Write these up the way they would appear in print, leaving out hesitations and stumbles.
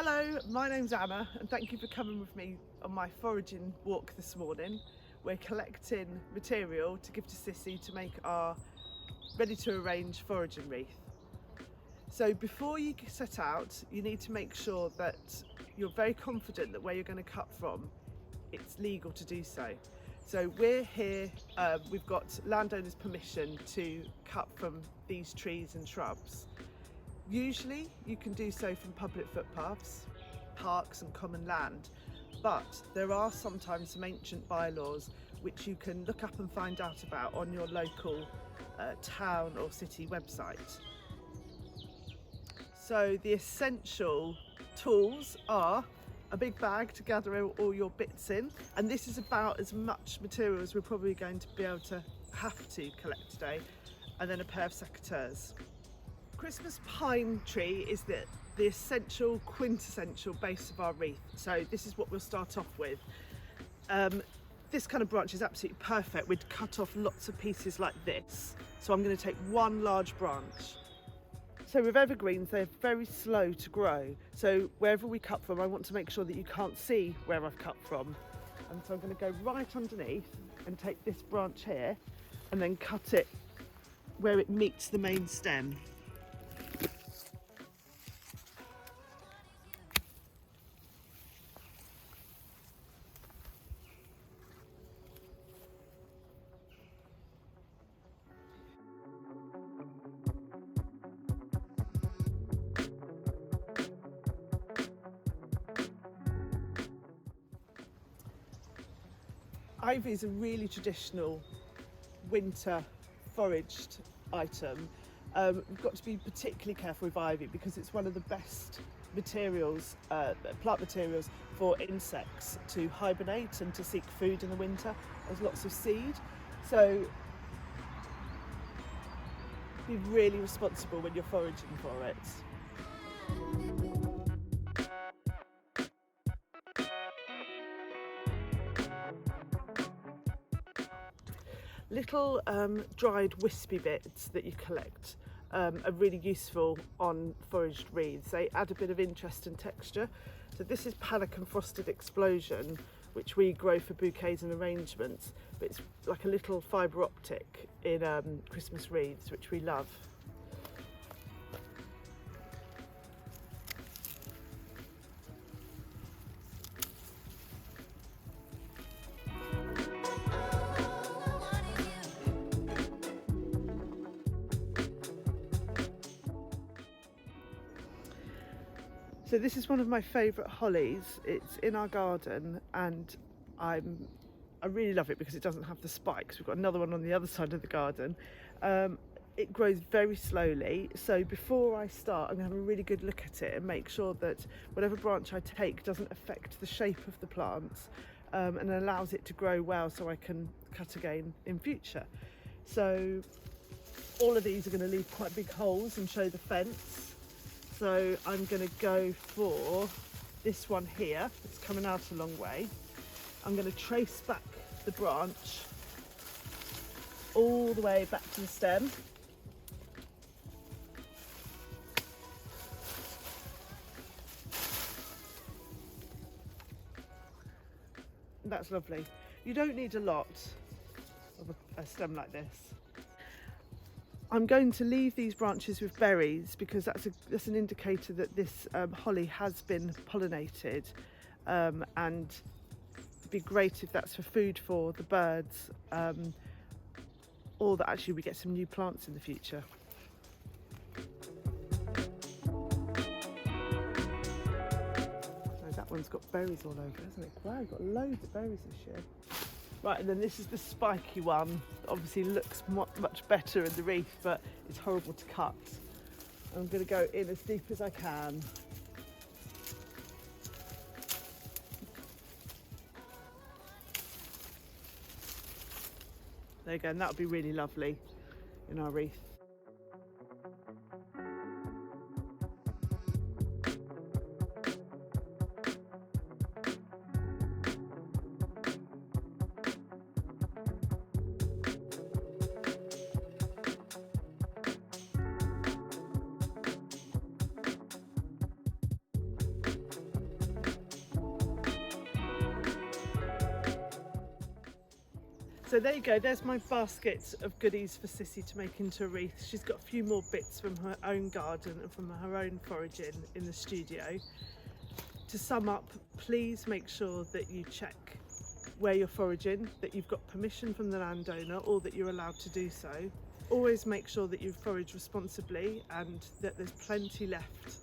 Hello, my name's Anna and thank you for coming with me on my foraging walk this morning. We're collecting material to give to Sissy to make our ready to arrange foraging wreath. So before you set out, you need to make sure that you're very confident that where you're going to cut from, it's legal to do so. So we're here, we've got landowners' permission to cut from these trees and shrubs. Usually you can do so from public footpaths, parks and common land, but there are sometimes some ancient bylaws which you can look up and find out about on your local town or city website. So the essential tools are a big bag to gather all your bits in, and this is about as much material as we're probably going to be able to have to collect today, and then a pair of secateurs. Christmas pine tree is the essential, quintessential base of our wreath. So this is what we'll start off with. This kind of branch is absolutely perfect. We'd cut off lots of pieces like this. So I'm going to take one large branch. So with evergreens, they're very slow to grow. So wherever we cut from, I want to make sure that you can't see where I've cut from. And so I'm going to go right underneath and take this branch here and then cut it where it meets the main stem. Ivy is a really traditional winter foraged item. We've got to be particularly careful with ivy because it's one of the best materials, plant materials for insects to hibernate and to seek food in the winter. There's lots of seed, so be really responsible when you're foraging for it. Little dried wispy bits that you collect are really useful on foraged wreaths. They add a bit of interest and texture. So this is Panic and Frosted Explosion, which we grow for bouquets and arrangements, but it's like a little fibre optic in Christmas wreaths, which we love. So this is one of my favourite hollies. It's in our garden and I really love it because it doesn't have the spikes. We've got another one on the other side of the garden. It grows very slowly, so before I start I'm going to have a really good look at it and make sure that whatever branch I take doesn't affect the shape of the plants and allows it to grow well so I can cut again in future. So all of these are going to leave quite big holes and show the fence. So I'm going to go for this one here. It's coming out a long way. I'm going to trace back the branch all the way back to the stem. That's lovely. You don't need a lot of a stem like this. I'm going to leave these branches with berries because that's an indicator that this holly has been pollinated, and it'd be great if that's for food for the birds, or that actually we get some new plants in the future. So that one's got berries all over, hasn't it? Wow, we've got loads of berries this year. Right, and then this is the spiky one. Obviously looks much better in the wreath, but it's horrible to cut. I'm going to go in as deep as I can. There you go, and that would be really lovely in our wreath. So there you go, there's my basket of goodies for Sissy to make into a wreath. She's got a few more bits from her own garden and from her own foraging in the studio. To sum up, please make sure that you check where you're foraging, that you've got permission from the landowner or that you're allowed to do so. Always make sure that you forage responsibly and that there's plenty left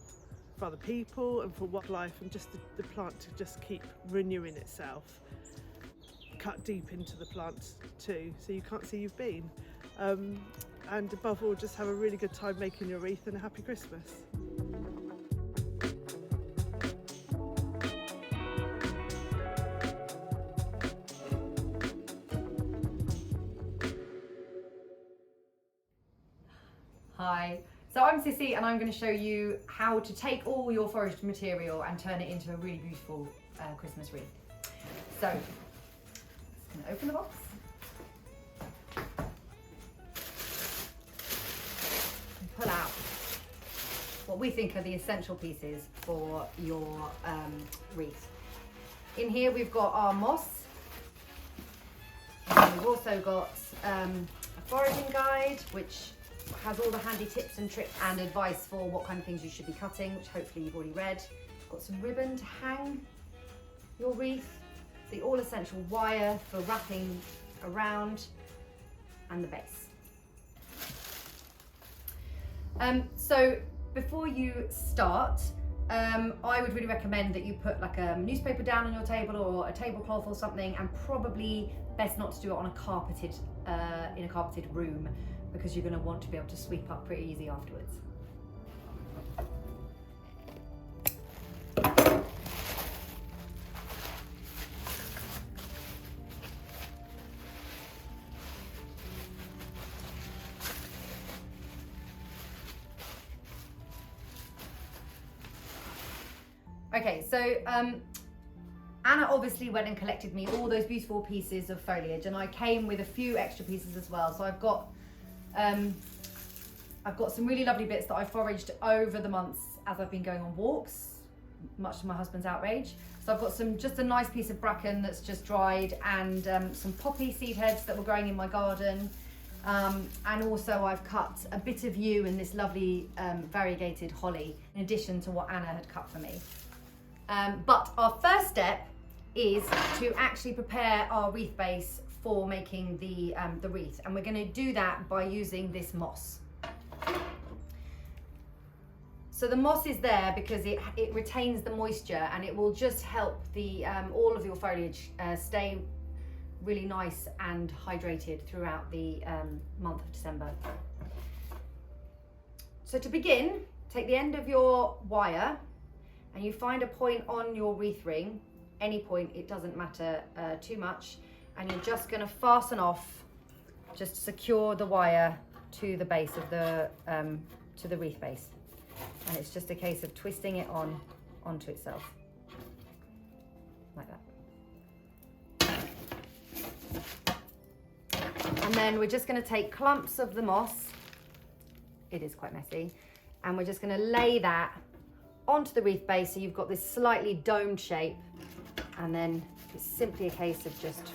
for other people and for wildlife, and just the plant to just keep renewing itself. Cut deep into the plant too, so you can't see you've been. And above all, just have a really good time making your wreath, and a happy Christmas. Hi, so I'm Sissy and I'm going to show you how to take all your foraged material and turn it into a really beautiful Christmas wreath. So, I'm going to open the box. And pull out what we think are the essential pieces for your wreath. In here we've got our moss, and we've also got a foraging guide which has all the handy tips and tricks and advice for what kind of things you should be cutting, which hopefully you've already read. Got some ribbon to hang your wreath, the all essential wire for wrapping around, and the base. So before you start, I would really recommend that you put like a newspaper down on your table or a tablecloth or something, and probably best not to do it on a carpeted, in a carpeted room, because you're going to want to be able to sweep up pretty easy afterwards. Okay, so Anna obviously went and collected me all those beautiful pieces of foliage, and I came with a few extra pieces as well. So I've got some really lovely bits that I foraged over the months as I've been going on walks, much to my husband's outrage. So I've got just a nice piece of bracken that's just dried, and some poppy seed heads that were growing in my garden. And also I've cut a bit of yew and this lovely variegated holly, in addition to what Anna had cut for me. But our first step is to actually prepare our wreath base for making the wreath, and we're going to do that by using this moss. So the moss is there because it retains the moisture, and it will just help the all of your foliage stay really nice and hydrated throughout the month of December. So to begin, take the end of your wire and you find a point on your wreath ring, any point, it doesn't matter too much, and you're just going to fasten off, just secure the wire to the base of the to the wreath base, and it's just a case of twisting it onto itself like that. And then we're just going to take clumps of the moss, it is quite messy, and we're just going to lay that onto the wreath base, so you've got this slightly domed shape, and then it's simply a case of just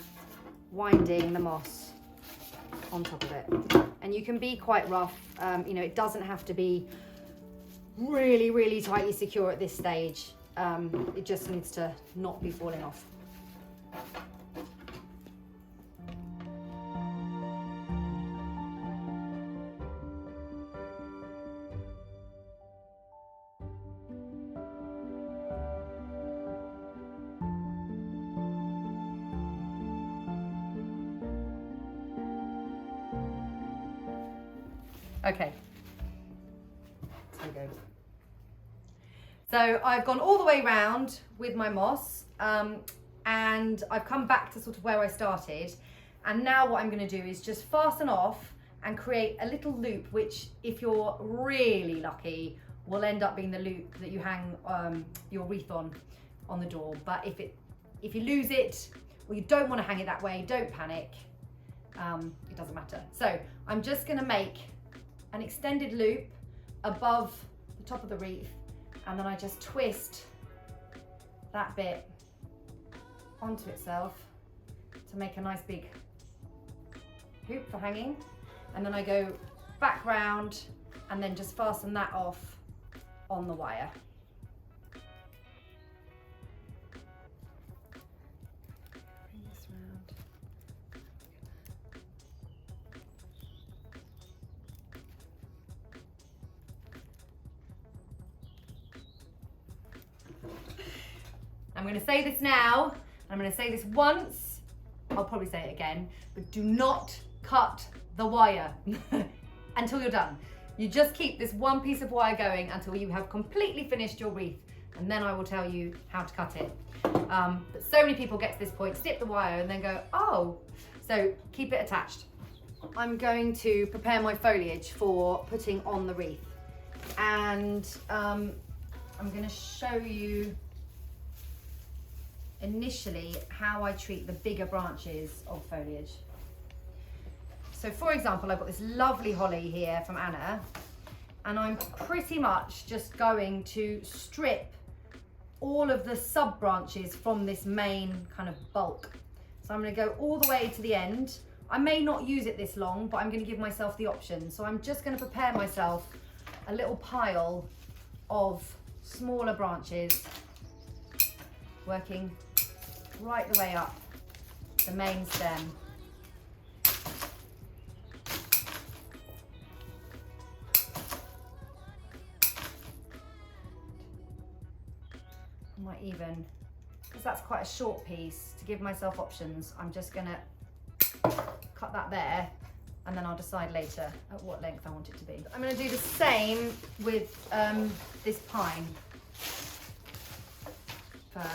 winding the moss on top of it. And you can be quite rough, you know, it doesn't have to be really, really tightly secure at this stage. It just needs to not be falling off. Okay, so we go. So I've gone all the way round with my moss, and I've come back to sort of where I started, and now what I'm going to do is just fasten off and create a little loop, which, if you're really lucky, will end up being the loop that you hang your wreath on the door. But if you lose it, or you don't want to hang it that way, don't panic, it doesn't matter. So I'm just going to make an extended loop above the top of the wreath, and then I just twist that bit onto itself to make a nice big hoop for hanging, and then I go back round and then just fasten that off on the wire. Bring this round. I'm going to say this now, I'm going to say this once, I'll probably say it again, but do not cut the wire until you're done. You just keep this one piece of wire going until you have completely finished your wreath, and then I will tell you how to cut it. But so many people get to this point, snip the wire and then go, oh, so keep it attached. I'm going to prepare my foliage for putting on the wreath, and I'm going to show you initially how I treat the bigger branches of foliage. So for example, I've got this lovely holly here from Anna, and I'm pretty much just going to strip all of the sub branches from this main kind of bulk. So I'm going to go all the way to the end. I may not use it this long, but I'm going to give myself the option. So I'm just going to prepare myself a little pile of smaller branches, working right the way up the main stem. I might even, because that's quite a short piece, to give myself options, I'm just gonna cut that there, and then I'll decide later at what length I want it to be. I'm gonna do the same with this pine fir.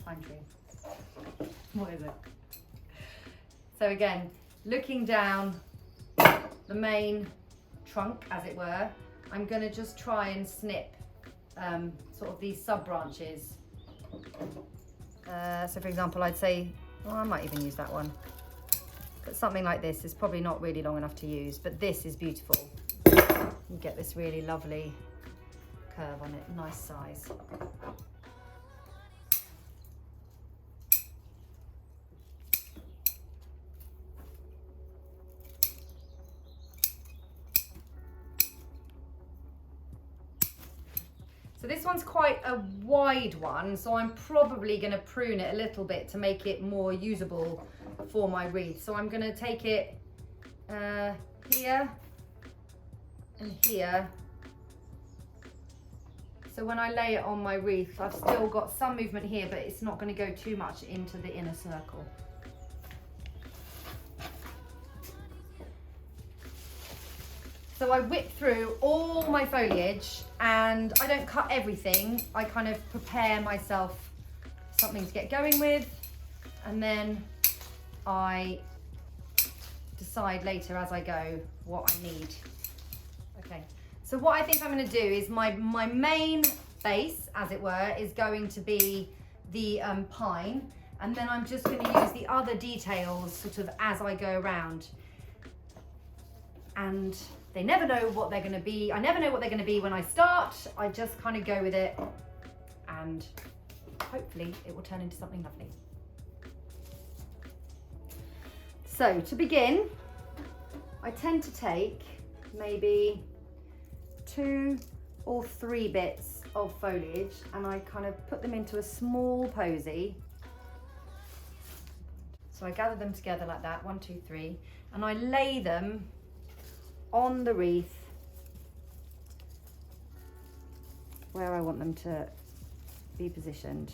Pine tree. What is it? So again, looking down the main trunk, as it were, I'm going to just try and snip sort of these sub branches. So for example, I'd say, well, I might even use that one. But something like this is probably not really long enough to use, but this is beautiful. You get this really lovely curve on it, nice size. So this one's quite a wide one, so I'm probably going to prune it a little bit to make it more usable for my wreath. So I'm going to take it here and here. So when I lay it on my wreath, I've still got some movement here, but it's not going to go too much into the inner circle. So I whip through all my foliage, and I don't cut everything. I kind of prepare myself something to get going with, and then I decide later as I go what I need. Okay, so what I think I'm going to do is my main base, as it were, is going to be the pine, and then I'm just going to use the other details sort of as I go around. And they never know what they're going to be. I never know what they're going to be when I start. I just kind of go with it, and hopefully it will turn into something lovely. So to begin, I tend to take maybe 2 or 3 bits of foliage, and I kind of put them into a small posy. So I gather them together like that, 1, 2, 3, and I lay them on the wreath where I want them to be positioned,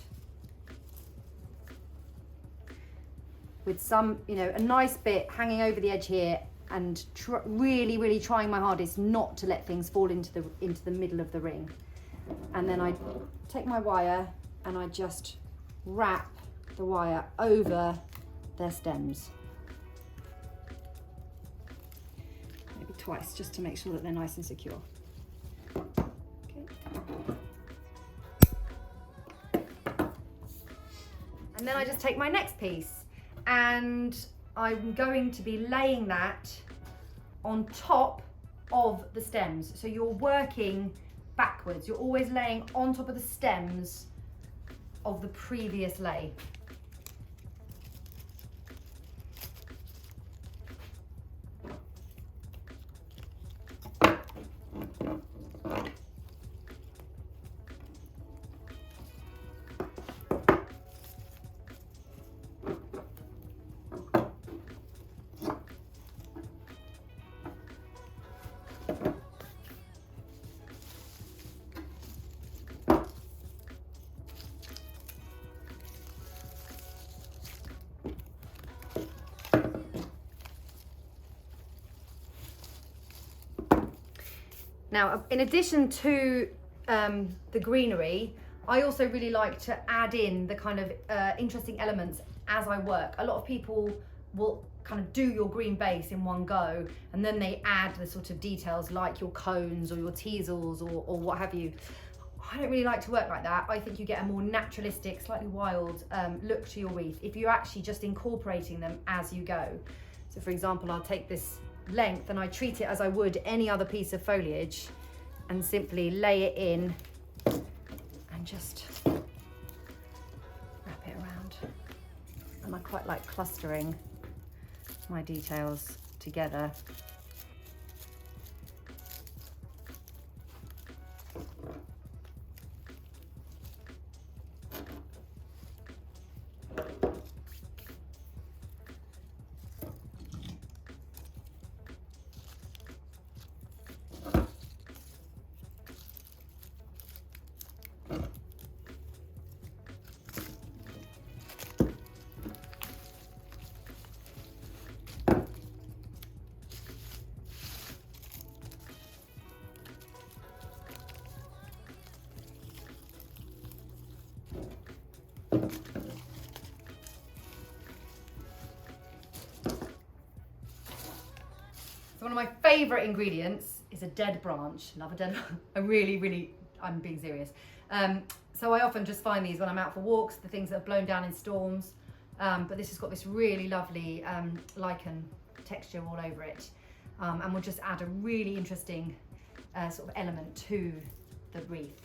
with some, you know, a nice bit hanging over the edge here, and really trying my hardest not to let things fall into the middle of the ring. And then I take my wire and I just wrap the wire over their stems. Twice, just to make sure that they're nice and secure. Okay. And then I just take my next piece, and I'm going to be laying that on top of the stems. So you're working backwards. You're always laying on top of the stems of the previous lay. Now, in addition to the greenery, I also really like to add in the kind of interesting elements as I work. A lot of people will kind of do your green base in one go, and then they add the sort of details like your cones or your teasels or what have you. I don't really like to work like that. I think you get a more naturalistic, slightly wild look to your wreath if you're actually just incorporating them as you go. So for example, I'll take this length and I treat it as I would any other piece of foliage and simply lay it in and just wrap it around. And I quite like clustering my details together. So one of my favourite ingredients is a dead branch. Love a dead branch. I'm being serious. So I often just find these when I'm out for walks, the things that have blown down in storms. But this has got this really lovely lichen texture all over it. And will just add a really interesting sort of element to the wreath.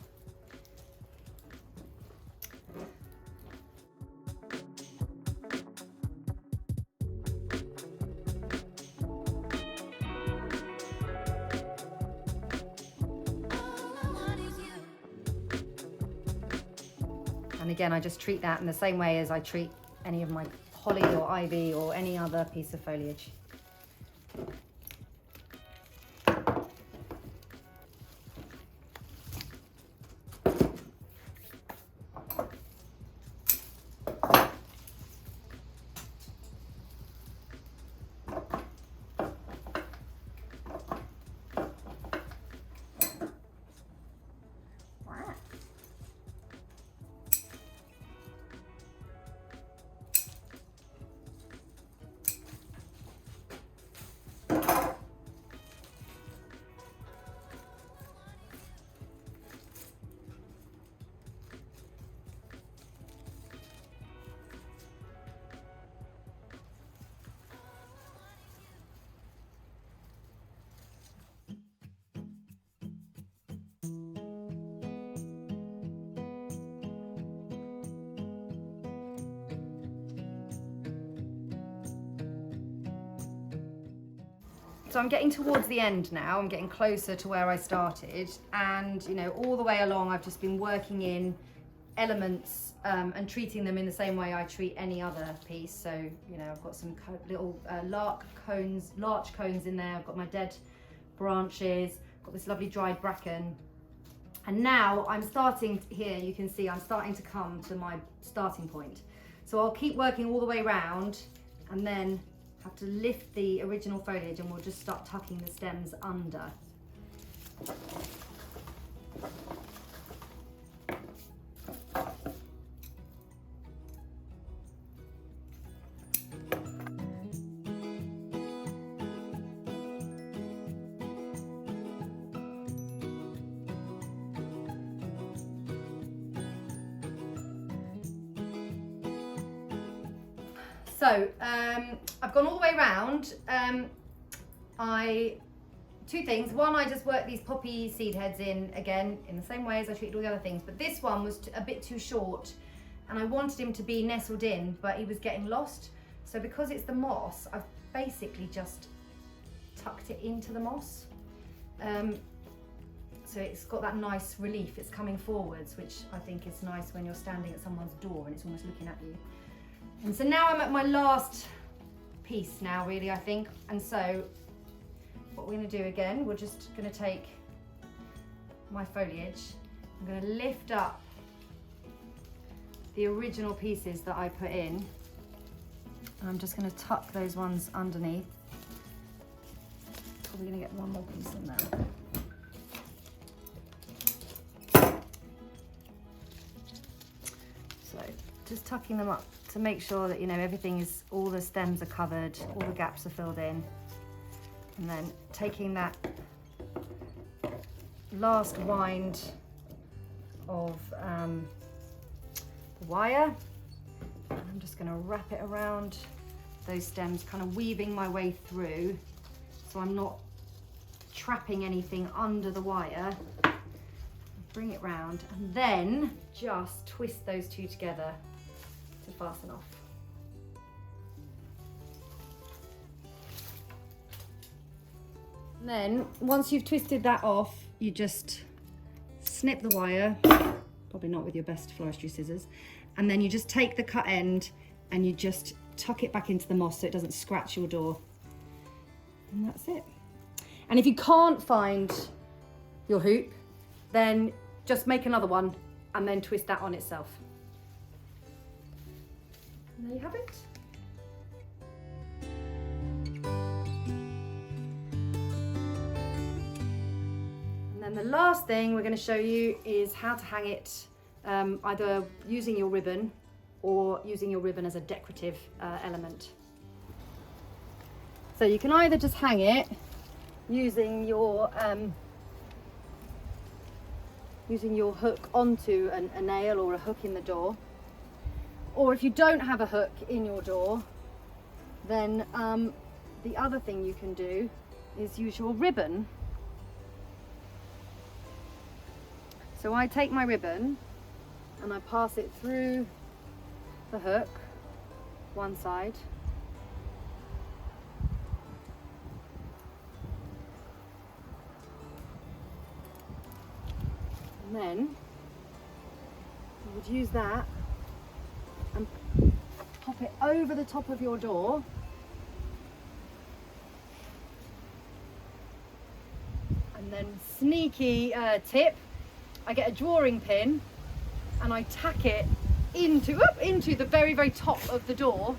And again, I just treat that in the same way as I treat any of my holly or ivy or any other piece of foliage. So I'm getting towards the end now, I'm getting closer to where I started, and you know, all the way along I've just been working in elements and treating them in the same way I treat any other piece. So, you know, I've got some little larch cones in there, I've got my dead branches, got this lovely dried bracken. And now I'm starting here, you can see I'm starting to come to my starting point. So I'll keep working all the way around and then have to lift the original foliage and we'll just start tucking the stems under. So I've gone all the way around. Two things. One, I just worked these poppy seed heads in again in the same way as I treated all the other things, but this one was a bit too short and I wanted him to be nestled in, but he was getting lost. So because it's the moss, I've basically just tucked it into the moss. So it's got that nice relief, it's coming forwards, which I think is nice when you're standing at someone's door and it's almost looking at you. And so now I'm at my last piece now, really, I think. And so what we're going to do again, we're just going to take my foliage, I'm going to lift up the original pieces that I put in, and I'm just going to tuck those ones underneath. Probably going to get one more piece in there. just tucking them up to make sure that, you know, everything is, all the stems are covered, all the gaps are filled in. And then taking that last wind of the wire, and I'm just going to wrap it around those stems, kind of weaving my way through so I'm not trapping anything under the wire. Bring it round and then just twist those two together to fasten off. And then once you've twisted that off, you just snip the wire, probably not with your best floristry scissors, and then you just take the cut end and you just tuck it back into the moss so it doesn't scratch your door. And that's it. And if you can't find your hoop, then just make another one and then twist that on itself. And there you have it. And then the last thing we're going to show you is how to hang it, either using your ribbon or using your ribbon as a decorative element. So you can either just hang it using your hook onto a nail or a hook in the door, or if you don't have a hook in your door, then the other thing you can do is use your ribbon. So I take my ribbon and I pass it through the hook, one side, and then you would use that and pop it over the top of your door, and then sneaky tip, I get a drawing pin and I tack it into the very, very top of the door,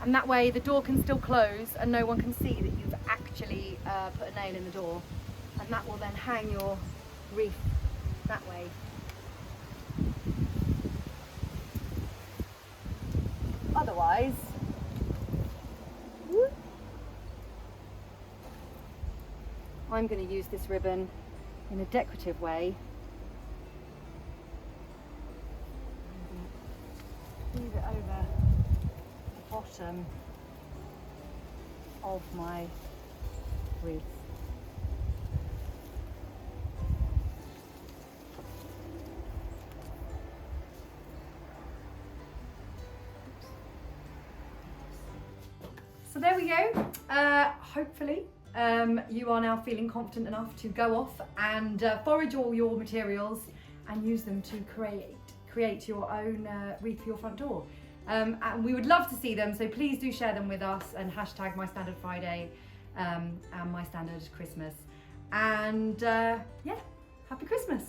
and that way the door can still close and no one can see that you've actually put a nail in the door, and that will then hang your wreath that way. Otherwise, I'm going to use this ribbon in a decorative way. Leave it over the bottom of my wreath. So there we go. Hopefully you are now feeling confident enough to go off and forage all your materials and use them to create your own wreath for your front door. And we would love to see them, so please do share them with us and hashtag My Standard Friday and My Standard Christmas. And yeah, happy Christmas.